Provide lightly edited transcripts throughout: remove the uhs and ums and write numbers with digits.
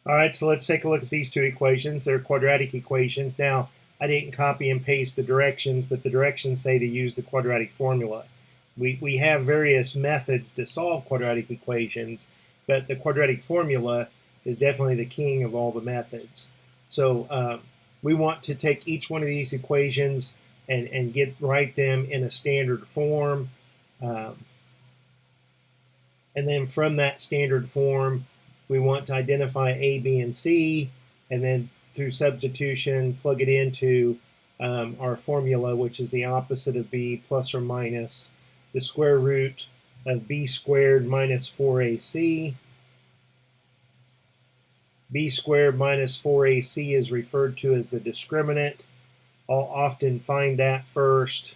All right, so let's take a look at these two equations. They're quadratic equations. Now, I didn't copy and paste the directions, but the directions say to use the quadratic formula. We have various methods to solve quadratic equations, but the quadratic formula is definitely the king of all the methods. So we want to take each one of these equations and write them in a standard form. Um, and then from that standard form, we want to identify A, B, and C, and then through substitution, plug it into our formula, which is the opposite of B plus or minus the square root of B squared minus 4AC. B squared minus 4AC is referred to as the discriminant. I'll often find that first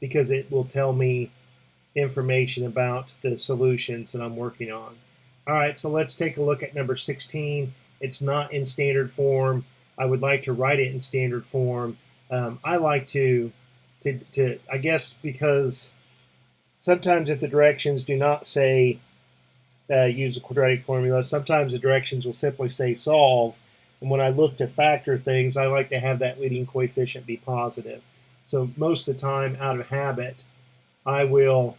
because it will tell me information about the solutions that I'm working on. All right, so let's take a look at number 16. It's not in standard form. I would like to write it in standard form. I like to, I guess, because sometimes if the directions do not say use a quadratic formula, sometimes the directions will simply say solve. And when I look to factor things, I like to have that leading coefficient be positive. So most of the time, out of habit, I will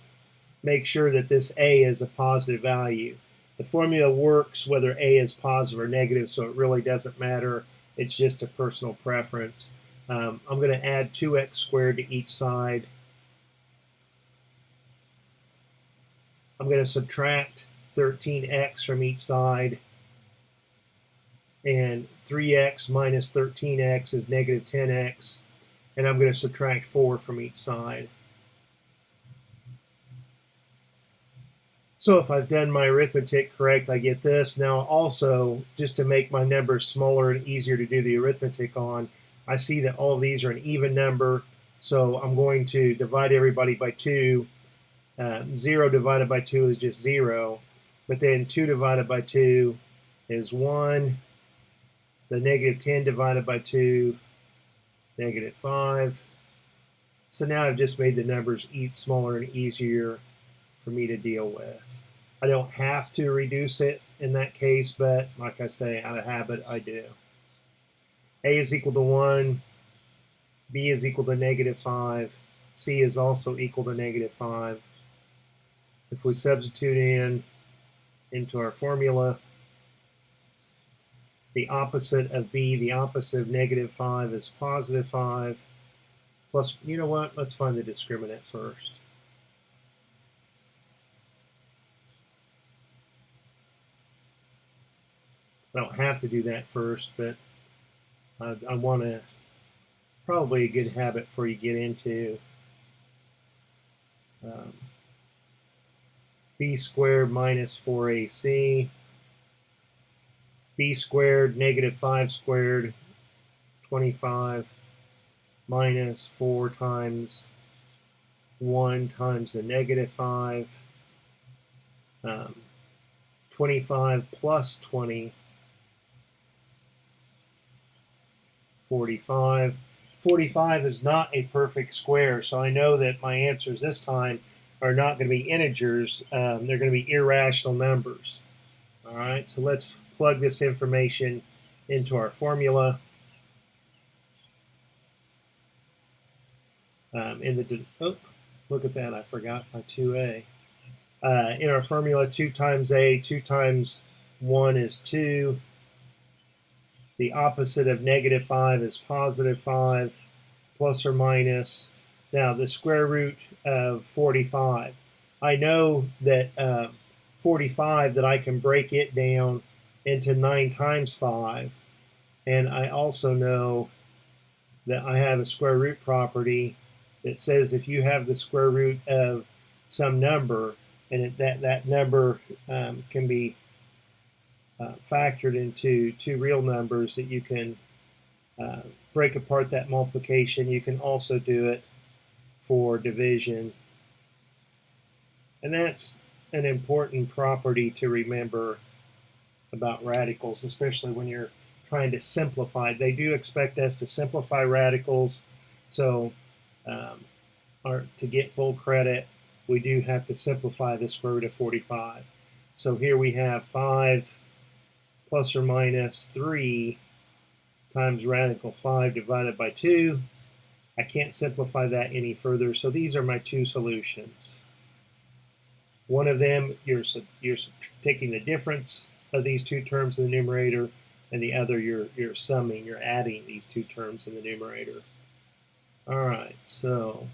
make sure that this A is a positive value. The formula works whether A is positive or negative, so it really doesn't matter. It's just a personal preference. I'm going to add 2x squared to each side. I'm going to subtract 13x from each side. And 3x minus 13x is negative 10x. And I'm going to subtract 4 from each side. So if I've done my arithmetic correct, I get this. Now also, just to make my numbers smaller and easier to do the arithmetic on, I see that all of these are an even number. So I'm going to divide everybody by 2. 0 divided by 2 is just 0. But then 2 divided by 2 is 1. The negative 10 divided by 2, negative 5. So now I've just made the numbers each smaller and easier for me to deal with. I don't have to reduce it in that case, but like I say, out of habit, I do. A is equal to 1, B is equal to negative 5, C is also equal to negative 5. If we substitute into our formula, the opposite of B, the opposite of negative 5 is positive 5. Plus, you know what? Let's find the discriminant first. I don't have to do that first, but I want to, probably a good habit before you get into B squared minus 4AC. B squared negative 5 squared, 25, minus 4 times 1 times the negative 5. 25 plus 20, 45. 45 is not a perfect square, so I know that my answers this time are not going to be integers. They're going to be irrational numbers. All right, so let's plug this information into our formula. Look at that, I forgot my 2a. In our formula, 2 times a, 2 times 1 is 2. The opposite of negative 5 is positive 5, plus or minus. Now, the square root of 45. I know that 45, that I can break it down into 9 times 5. And I also know that I have a square root property that says if you have the square root of some number, and that number can be factored into two real numbers, that you can break apart that multiplication. You can also do it for division. And that's an important property to remember about radicals, especially when you're trying to simplify. They do expect us to simplify radicals, so to get full credit, we do have to simplify the square root of 45. So here we have 5 plus or minus 3 times radical 5 divided by 2. I can't simplify that any further, so these are my two solutions. One of them, you're taking the difference of these two terms in the numerator, and the other, you're summing, you're adding these two terms in the numerator. All right, so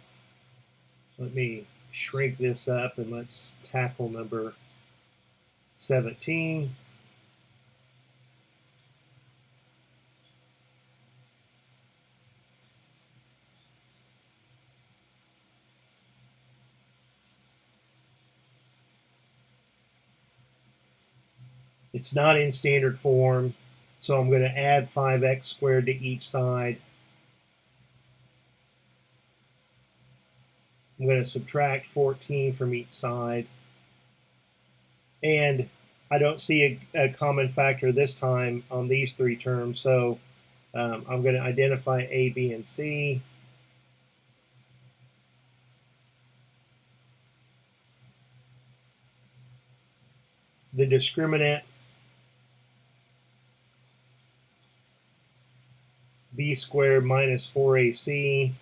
let me shrink this up and let's tackle number 17. It's not in standard form, so I'm going to add 5x squared to each side. I'm going to subtract 14 from each side. And I don't see a common factor this time on these three terms, so I'm going to identify A, B, and C. The discriminant, b squared minus 4ac.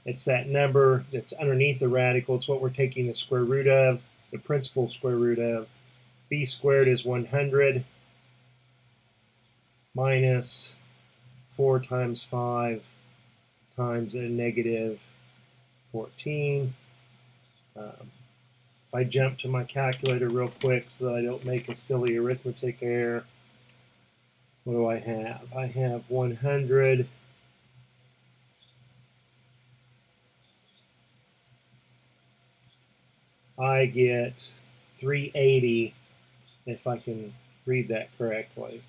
It's that number that's underneath the radical. It's what we're taking the square root of, the principal square root of. B squared is 100 minus 4 times 5 times a negative 14. If I jump to my calculator real quick so that I don't make a silly arithmetic error, what do I have? I have 100 I get 380 if I can read that correctly.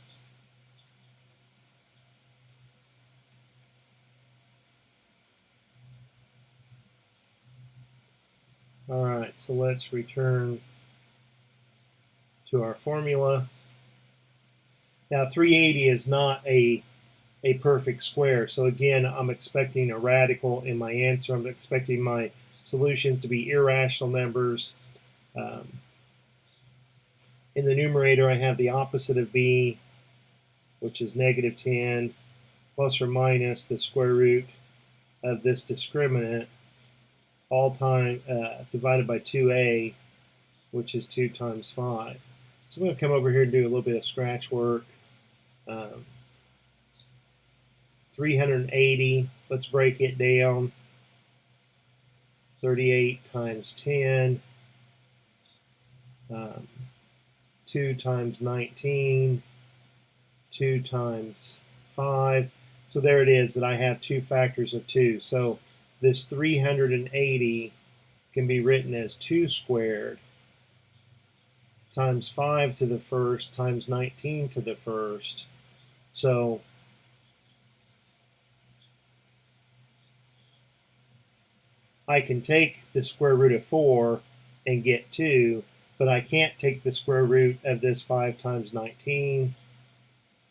All right, so let's return to our formula. Now 380 is not a perfect square, so again I'm expecting a radical in my answer. I'm expecting my solutions to be irrational numbers. In the numerator I have the opposite of b, which is negative 10, plus or minus the square root of this discriminant, all time divided by 2a, which is 2 times 5. So I'm going to come over here and do a little bit of scratch work. 380, let's break it down. 38 times 10, 2 times 19, 2 times 5. So there it is that I have two factors of 2. So this 380 can be written as 2 squared times 5 to the first times 19 to the first. So I can take the square root of 4 and get 2, but I can't take the square root of this 5 times 19,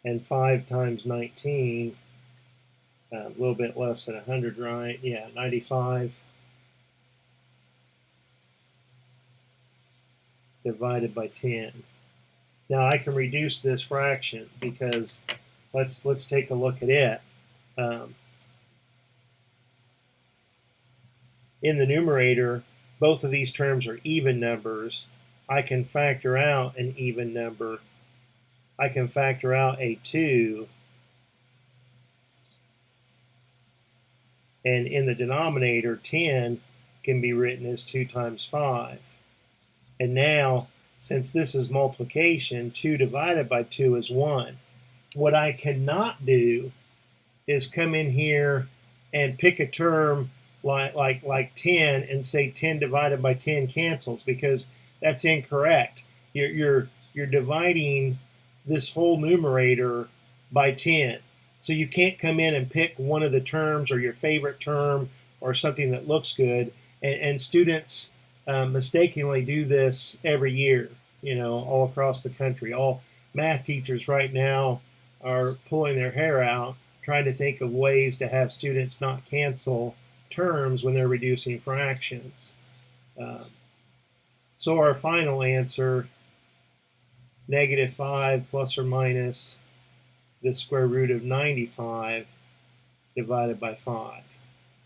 and 5 times 19, a little bit less than 100, right? Yeah, 95 divided by 10. Now I can reduce this fraction because let's take a look at it. In the numerator, both of these terms are even numbers. I can factor out an even number. I can factor out a 2. And in the denominator, 10 can be written as 2 times 5. And now, since this is multiplication, 2 divided by 2 is 1. What I cannot do is come in here and pick a term like 10 and say 10 divided by 10 cancels, because that's incorrect. You're dividing this whole numerator by 10. So you can't come in and pick one of the terms or your favorite term or something that looks good. And students mistakenly do this every year, all across the country. All math teachers right now are pulling their hair out trying to think of ways to have students not cancel terms when they're reducing fractions. So our final answer negative 5 plus or minus the square root of 95 divided by 5.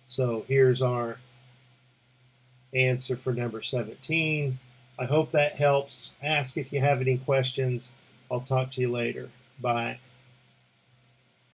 So here's our answer for number 17. I hope that helps. Ask if you have any questions. I'll talk to you later. Bye.